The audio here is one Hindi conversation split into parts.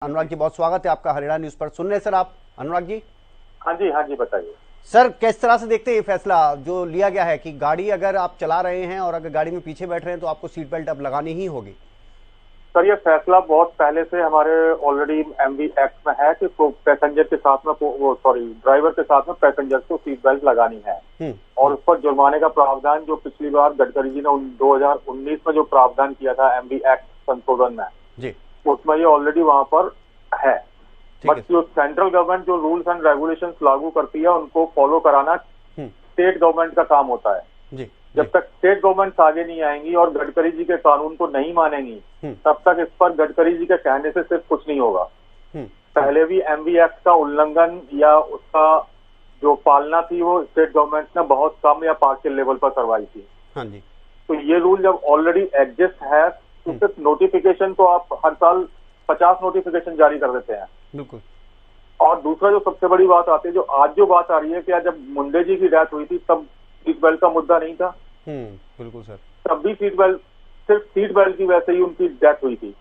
अनुराग जी, बहुत स्वागत है आपका हरियाणा न्यूज पर। सुन रहे सर आप अनुराग जी? हाँ जी बताइए सर, किस तरह से देखते हैं ये फैसला जो लिया गया है कि गाड़ी अगर आप चला रहे हैं और अगर गाड़ी में पीछे बैठ रहे हैं तो आपको सीट बेल्ट अब लगानी ही होगी? सर, ये फैसला बहुत पहले से हमारे ऑलरेडी एमवी एक्ट में है कि पैसेंजर के साथ में ड्राइवर के साथ में पैसेंजर को सीट बेल्ट लगानी है। और उस पर जुर्माने का प्रावधान जो पिछली बार गडकरी जी ने 2019 में जो प्रावधान किया था एमवी एक्ट संशोधन में जी, उसमें ये ऑलरेडी वहां पर है। बट जो सेंट्रल गवर्नमेंट जो रूल्स एंड रेगुलेशंस लागू करती है उनको फॉलो कराना स्टेट गवर्नमेंट का काम होता है जी। जब तक स्टेट गवर्नमेंट आगे नहीं आएंगी और गडकरी जी के कानून को नहीं मानेंगी तब तक इस पर गडकरी जी के कहने से सिर्फ कुछ नहीं होगा। पहले भी एमवी एक्ट का उल्लंघन या उसका जो पालना थी वो स्टेट गवर्नमेंट ने बहुत कम या पार्शियल लेवल पर करवाई थी। हाँ जी। तो ये रूल जब ऑलरेडी एग्जिस्ट है तो सिर्फ नोटिफिकेशन तो आप हर साल 50 नोटिफिकेशन जारी कर देते हैं। बिल्कुल। और दूसरा जो सबसे बड़ी बात आती है, जो आज जो बात आ रही है कि जब मुंडे जी की डेथ हुई थी तब सीट बेल्ट का मुद्दा नहीं था। बिल्कुल सर। तब भी सीट बेल्ट, सिर्फ सीट बेल्ट की वजह से ही उनकी डेथ हुई थी।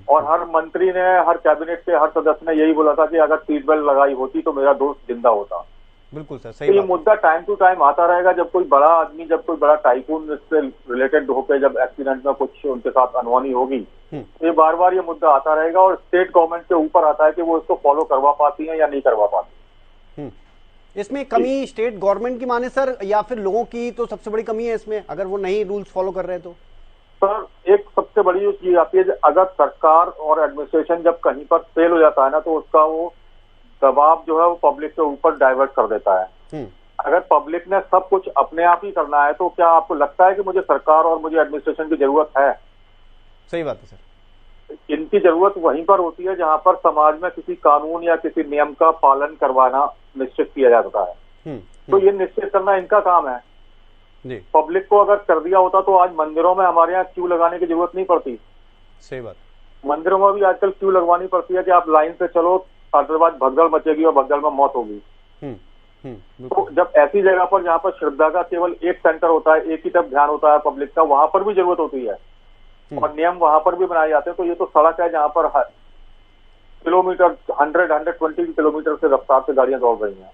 और हर मंत्री ने, हर कैबिनेट के हर सदस्य ने यही बोला था कि अगर सीट बेल्ट लगाई होती तो मेरा दोस्त जिंदा होता। बिल्कुल सर, सही तो ये बात। मुद्दा टाइम टू टाइम आता रहेगा। जब कोई बड़ा आदमी, जब कोई बड़ा टाइकून इससे रिलेटेड होकर जब एक्सीडेंट में कुछ उनके साथ अनहोनी होगी तो ये बार बार ये मुद्दा आता रहेगा और स्टेट गवर्नमेंट के ऊपर आता है कि वो इसको फॉलो करवा पाती है या नहीं करवा पाती। इसमें कमी स्टेट गवर्नमेंट की माने सर, या फिर लोगों की तो सबसे बड़ी कमी है इसमें, अगर वो नहीं रूल्स फॉलो कर रहे हैं तो? सर, एक सबसे बड़ी चीज आती है, अगर सरकार और एडमिनिस्ट्रेशन जब कहीं पर फेल हो जाता है ना तो उसका वो दबाव जो है वो पब्लिक के ऊपर डाइवर्ट कर देता है। अगर पब्लिक ने सब कुछ अपने आप ही करना है तो क्या आपको लगता है कि मुझे सरकार और मुझे एडमिनिस्ट्रेशन की जरूरत है? सही बात है सर। इनकी जरूरत वहीं पर होती है जहां पर समाज में किसी कानून या किसी नियम का पालन करवाना निश्चित किया जाता है। तो ये निश्चित करना इनका काम है जी। पब्लिक को अगर कर दिया होता तो आज मंदिरों में हमारे यहाँ क्यू लगाने की जरूरत नहीं पड़ती। सही बात। मंदिरों में भी आजकल क्यू लगवानी पड़ती है कि आप लाइन से चलो, अदरवाइज भगदड़ मचेगी और भगदड़ में मौत होगी। तो जब ऐसी जगह पर जहाँ पर श्रद्धा का केवल एक सेंटर होता है, एक ही तरफ ध्यान होता है पब्लिक का, वहां पर भी जरूरत होती है और नियम वहां पर भी बनाए जाते हैं। तो ये तो सड़क है जहाँ पर किलोमीटर 100-120 किलोमीटर से रफ्तार से गाड़ियां दौड़ रही हैं।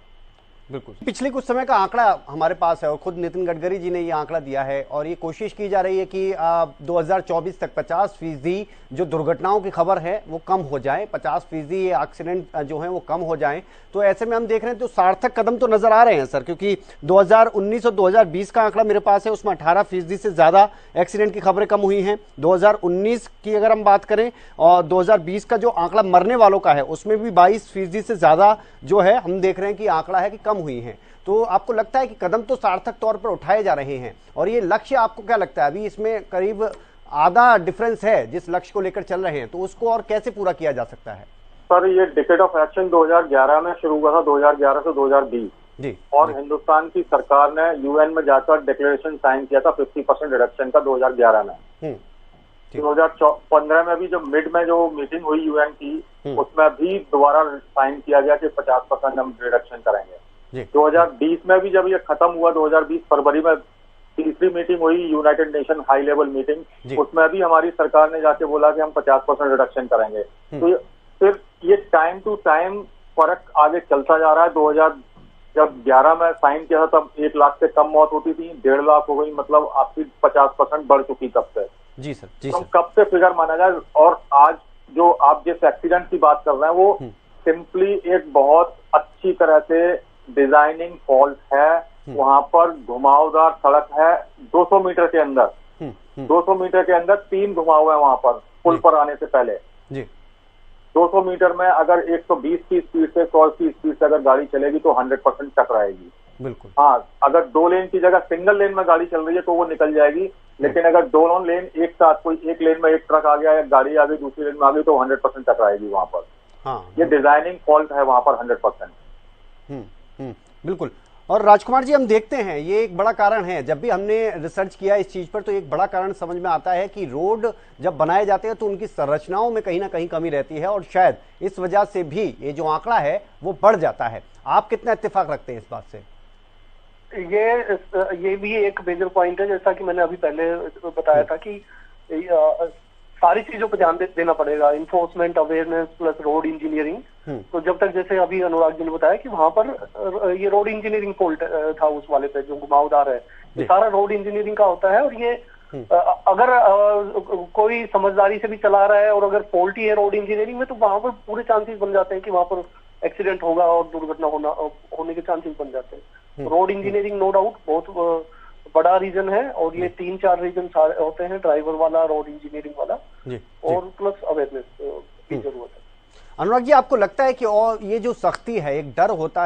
बिल्कुल। पिछले कुछ समय का आंकड़ा हमारे पास है और खुद नितिन गडकरी जी ने ये आंकड़ा दिया है और ये कोशिश की जा रही है कि 2024 तक 50% जो दुर्घटनाओं की खबर है वो कम हो जाए, 50% ये एक्सीडेंट जो है वो कम हो जाए। तो ऐसे में हम देख रहे हैं तो सार्थक कदम तो नजर आ रहे हैं सर, क्योंकि 2019 और 2020 का आंकड़ा मेरे पास है, उसमें 18% से ज्यादा एक्सीडेंट की खबरें कम हुई हैं। 2019 की अगर हम बात करें और 2020 का जो आंकड़ा मरने वालों का है उसमें भी 22% से ज्यादा जो है हम देख रहे हैं कि आंकड़ा है कि कम हुई हैं। तो आपको लगता है कि कदम तो सार्थक तौर पर उठाए जा रहे हैं और ये लक्ष्य आपको क्या लगता है, अभी इसमें करीब आधा डिफरेंस है जिस लक्ष्य को लेकर चल रहे हैं, तो उसको और कैसे पूरा किया जा सकता है? सर, ये डिकेड ऑफ एक्शन 2011 में शुरू हुआ था, 2011 से 2020 जी। और हिंदुस्तान की सरकार ने यूएन में जाकर डिक्लेरेशन साइन किया था 50% रिडक्शन का 2011 में। 2015 में भी जो मिड में जो मीटिंग हुई यूएन की उसमें भी दोबारा साइन किया गया कि 50% हम रिडक्शन करेंगे। 2020 में भी जब ये खत्म हुआ, 2020 फरवरी में तीसरी मीटिंग हुई United nation high level meeting, उसमें भी हमारी सरकार ने जाके बोला कि हम 50% रिडक्शन करेंगे। तो फिर ये टाइम टू टाइम फर्क आगे चलता जा रहा है। 2011 में साइन किया था तब 1 लाख से कम मौत होती थी, 1.5 लाख हो गई, मतलब आपकी 50% बढ़ चुकी तब से। जी सर, जी तो सर। कब से फिगर माना जाए? और आज जो आप जिस एक्सीडेंट की बात कर रहे हैं वो सिंपली एक बहुत अच्छी तरह से डिजाइनिंग फॉल्ट है। वहां पर घुमावदार सड़क है, 200 मीटर के अंदर 200 मीटर के अंदर 3 घुमाव है वहां पर पुल पर आने से पहले जी। 200 मीटर में अगर 120 की स्पीड से 100 की स्पीड से अगर गाड़ी चलेगी तो 100% टकराएगी। बिल्कुल। हाँ, अगर 2 लेन की जगह सिंगल लेन में गाड़ी चल रही है तो वो निकल जाएगी, लेकिन अगर दोनों लेन एक साथ, कोई एक लेन में एक ट्रक आ गया या गाड़ी आ गई दूसरी लेन में आ गई तो 100% टकराएगी वहां पर। हाँ, ये डिजाइनिंग फॉल्ट है वहां पर 100%। बिल्कुल। और राजकुमार जी, हम देखते हैं ये एक बड़ा कारण है, जब भी हमने रिसर्च किया इस चीज पर तो एक बड़ा कारण समझ में आता है कि रोड जब बनाए जाते हैं तो उनकी संरचनाओं में कहीं ना कहीं कमी रहती है और शायद इस वजह से भी ये जो आंकड़ा है वो बढ़ जाता है। आप कितना इत्तेफाक रखते हैं इस बात से? ये भी एक मेजर पॉइंट है, जैसा कि मैंने अभी पहले बताया था कि सारी चीजों पर ध्यान देना पड़ेगा, enforcement, awareness plus road engineering. तो जब तक, जैसे अभी अनुराग जी ने बताया कि वहां पर ये रोड इंजीनियरिंग फॉल्ट था उस वाले पे जो घुमावदार है, ये सारा रोड इंजीनियरिंग का होता है। और ये अगर कोई समझदारी से भी चला रहा है और अगर फॉल्टी है रोड इंजीनियरिंग में, तो वहां पर पूरे चांसेस बन जाते हैं कि वहां पर एक्सीडेंट होगा और दुर्घटना होने के चांसेस बन जाते हैं। रोड इंजीनियरिंग नो डाउट बहुत बड़ा रीजन है, और ये 3-4 रीजन होते हैं, ड्राइवर वाला, रोड इंजीनियरिंग वाला और प्लस अवेयरनेस की जरूरत है। अनुराग जी, आपको लगता है कि और ये जो सख्ती है, एक डर होता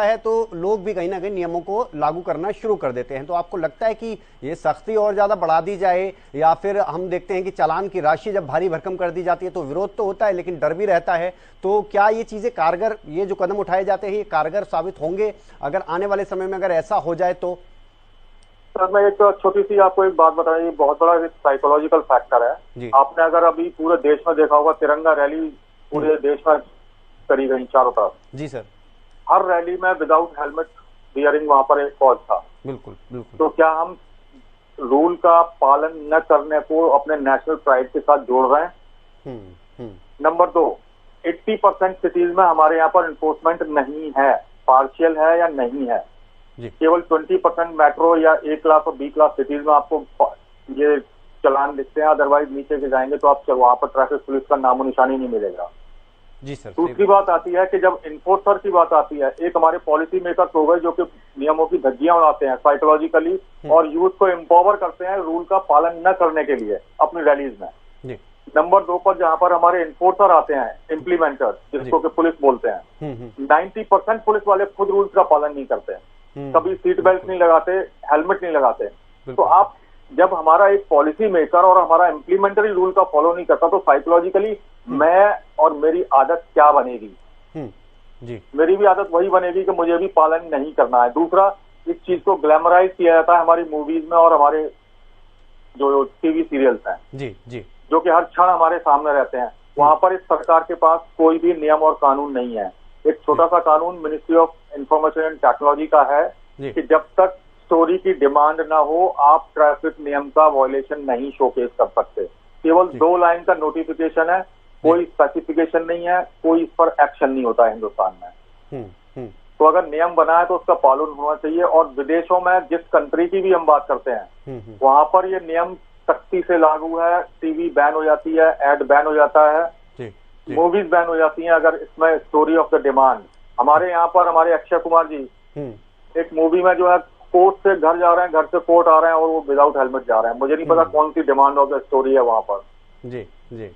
है तो लोग भी कहीं ना कहीं नियमों को लागू करना शुरू कर देते हैं, तो आपको लगता है कि ये सख्ती और ज्यादा बढ़ा दी जाए, या फिर हम देखते हैं कि चालान की राशि जब भारी भरकम कर दी जाती है तो विरोध तो होता है लेकिन डर भी रहता है, तो क्या ये चीजें कारगर, ये जो कदम उठाए जाते हैं ये कारगर साबित होंगे अगर आने वाले समय में अगर ऐसा हो जाए तो? सर, मैं एक छोटी सी आपको एक बात बताऊं, ये बहुत बड़ा साइकोलॉजिकल फैक्टर है। आपने अगर अभी पूरे देश में देखा होगा, तिरंगा रैली पूरे देश में करी गई चारों तरफ। जी सर। हर रैली में विदाउट हेलमेट बियरिंग वहां पर एक फौज था। बिल्कुल बिल्कुल। तो क्या हम रूल का पालन न करने को अपने नेशनल प्राइड के साथ जोड़ रहे हैं? नंबर 2, 80% सिटीज में हमारे यहाँ पर इन्फोर्समेंट नहीं है, पार्शियल है या नहीं है। केवल 20% मेट्रो या A क्लास और B क्लास सिटीज में आपको ये चलान लिखते हैं, अदरवाइज नीचे के जाएंगे तो आप वहां पर ट्रैफिक पुलिस का नामो निशानी नहीं मिलेगा। जी सर। दूसरी बात आती है कि जब इन्फोर्सर की बात आती है, एक हमारे पॉलिसी मेकर्स हो गए जो कि नियमों की धज्जियां उड़ाते हैं साइकोलॉजिकली और यूथ को एम्पावर करते हैं रूल का पालन न करने के लिए अपनी रैलीज में। नंबर 2 पर जहां पर हमारे इन्फोर्सर आते हैं, इम्प्लीमेंटर जिसको कि पुलिस बोलते हैं, 90% पुलिस वाले खुद रूल्स का पालन नहीं करते हैं, कभी सीट बेल्ट नहीं लगाते, हेलमेट नहीं लगाते। तो आप जब हमारा एक पॉलिसी मेकर और हमारा इम्प्लीमेंटरी रूल का फॉलो नहीं करता तो साइकोलॉजिकली मैं और मेरी आदत क्या बनेगी? जी, मेरी भी आदत वही बनेगी कि मुझे भी पालन नहीं करना है। दूसरा, इस चीज को ग्लैमराइज किया जाता है हमारी मूवीज में और हमारे जो टीवी सीरियल्स हैं, जी, जो कि हर क्षण हमारे सामने रहते हैं। वहां पर इस सरकार के पास कोई भी नियम और कानून नहीं है। एक छोटा सा कानून ministry of information and technology का है कि जब तक स्टोरी की डिमांड ना हो आप ट्रैफिक नियम का वायलेशन नहीं शोकेस कर सकते। केवल 2 लाइन का नोटिफिकेशन है, कोई स्पेसिफिकेशन नहीं है, कोई इस पर एक्शन नहीं होता है हिंदुस्तान में। तो अगर नियम बना है तो उसका पालन होना चाहिए। और विदेशों में जिस कंट्री की भी हम बात करते हैं वहां पर ये नियम सख्ती से लागू है, टीवी बैन हो जाती है, एड बैन हो जाता है, मूवीज बैन हो जाती हैं अगर इसमें स्टोरी ऑफ द डिमांड। हमारे यहाँ पर हमारे अक्षय कुमार जी एक मूवी में जो है कोर्ट से घर जा रहे हैं, घर से कोर्ट आ रहे हैं और वो विदाउट हेलमेट जा रहे हैं। मुझे नहीं पता कौन सी डिमांड ऑफ द स्टोरी है वहां पर। जी,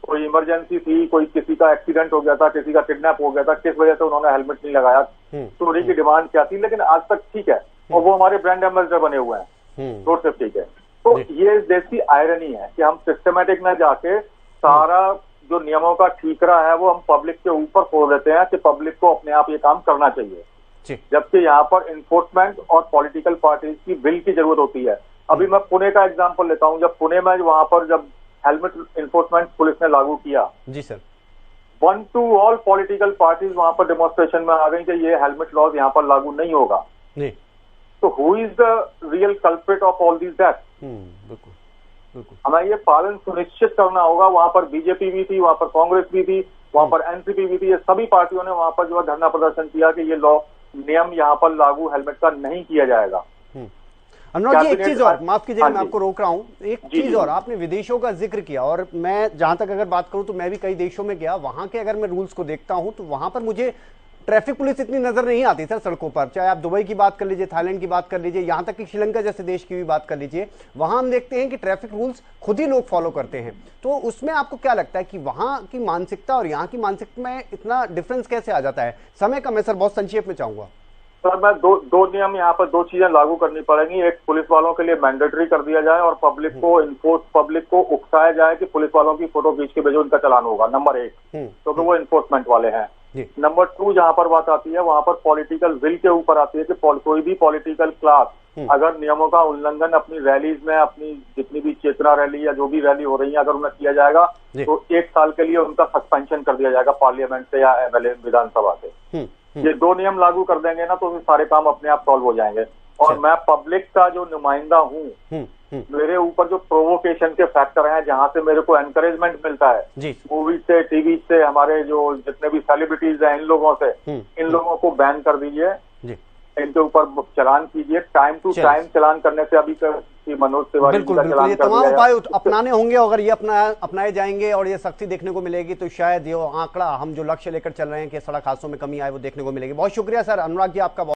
कोई इमरजेंसी थी, कोई किसी का एक्सीडेंट हो गया था, किसी का किडनैप हो गया था, किस वजह से उन्होंने हेलमेट नहीं लगाया, स्टोरी की डिमांड क्या थी? लेकिन आज तक ठीक है और वो हमारे ब्रांड एम्बेसडर बने हुए हैं रोड सेफ्टी के। तो ये इस देश की आयरनी है कि हम सिस्टमेटिक में जाके सारा जो नियमों का ठीकरा है वो हम पब्लिक के ऊपर फोड़ देते हैं कि पब्लिक को अपने आप ये काम करना चाहिए, जबकि यहाँ पर इन्फोर्समेंट और पॉलिटिकल पार्टीज की विल की जरूरत होती है। अभी मैं पुणे का एग्जांपल लेता हूँ। जब पुणे में वहां पर जब हेलमेट इन्फोर्समेंट पुलिस ने लागू किया, जी sir, 1 to all political parties वहां पर डेमोन्स्ट्रेशन में आ गई कि ये हेलमेट लॉज यहाँ पर लागू नहीं होगा। तो who is the real culprit of all these deaths? बिल्कुल हमें ये पालन सुनिश्चित करना होगा। वहां पर बीजेपी भी थी, वहां पर कांग्रेस भी थी, वहां पर एनसीपी भी थी। ये सभी पार्टियों ने वहां पर जो है धरना प्रदर्शन किया कि ये लॉ नियम यहाँ पर लागू हेलमेट का नहीं किया जाएगा। अनुराग जी, एक चीज और, माफ कीजिएगा मैं आपको रोक रहा हूँ, एक चीज और, आपने विदेशों का जिक्र किया और मैं जहां तक अगर बात करूं तो मैं भी कई देशों में गया, वहां के अगर मैं रूल्स को देखता हूं तो वहां पर मुझे ट्रैफिक पुलिस इतनी नजर नहीं आती सर सड़कों पर। चाहे आप दुबई की बात कर लीजिए, थाईलैंड की बात कर लीजिए, यहाँ तक कि श्रीलंका जैसे देश की भी बात कर लीजिए, वहां हम देखते हैं कि ट्रैफिक रूल्स खुद ही लोग फॉलो करते हैं। तो उसमें आपको क्या लगता है कि वहां की मानसिकता और यहाँ की मानसिकता में इतना डिफरेंस कैसे आ जाता है? समय का मैं सर बहुत संक्षेप में चाहूंगा। सर, मैं दो नियम यहाँ पर 2 चीजें लागू करनी पड़ेंगी। एक, पुलिस वालों के लिए मैंडेटरी कर दिया जाए और पब्लिक को उकसाया जाए कि पुलिस वालों की फोटो खींच के भेजो, उनका चालान होगा, नंबर 1, क्योंकि वो इन्फोर्समेंट वाले हैं। नंबर 2 जहां पर बात आती है वहां पर पॉलिटिकल विल के ऊपर आती है कि कोई भी पॉलिटिकल क्लास अगर नियमों का उल्लंघन अपनी रैलीज में, अपनी जितनी भी चेतना रैली या जो भी रैली हो रही है अगर उन्हें किया जाएगा तो 1 साल के लिए उनका सस्पेंशन कर दिया जाएगा पार्लियामेंट से या एमएलए विधानसभा से। ये 2 नियम लागू कर देंगे ना तो सारे काम अपने आप सॉल्व हो जाएंगे। और मैं पब्लिक का जो नुमाइंदा हूँ, मेरे ऊपर जो प्रोवोकेशन के फैक्टर हैं, जहाँ से मेरे को एनकरेजमेंट मिलता है मूवी से, टीवी से, हमारे जो जितने भी सेलिब्रिटीज हैं, इन लोगों से, इन लोगों को बैन कर दीजिए, इनके ऊपर चलान कीजिए। टाइम टू टाइम चलान करने से अभी मनोज तिवारी जी का चलान कर तमाम उपाय अपनाने होंगे। अगर ये अपनाए जाएंगे और ये सख्ती देखने को मिलेगी तो शायद ये आंकड़ा हम जो लक्ष्य लेकर चल रहे हैं कि सड़क हादसों में कमी आए वो देखने को मिलेगी। बहुत शुक्रिया सर अनुराग जी आपका।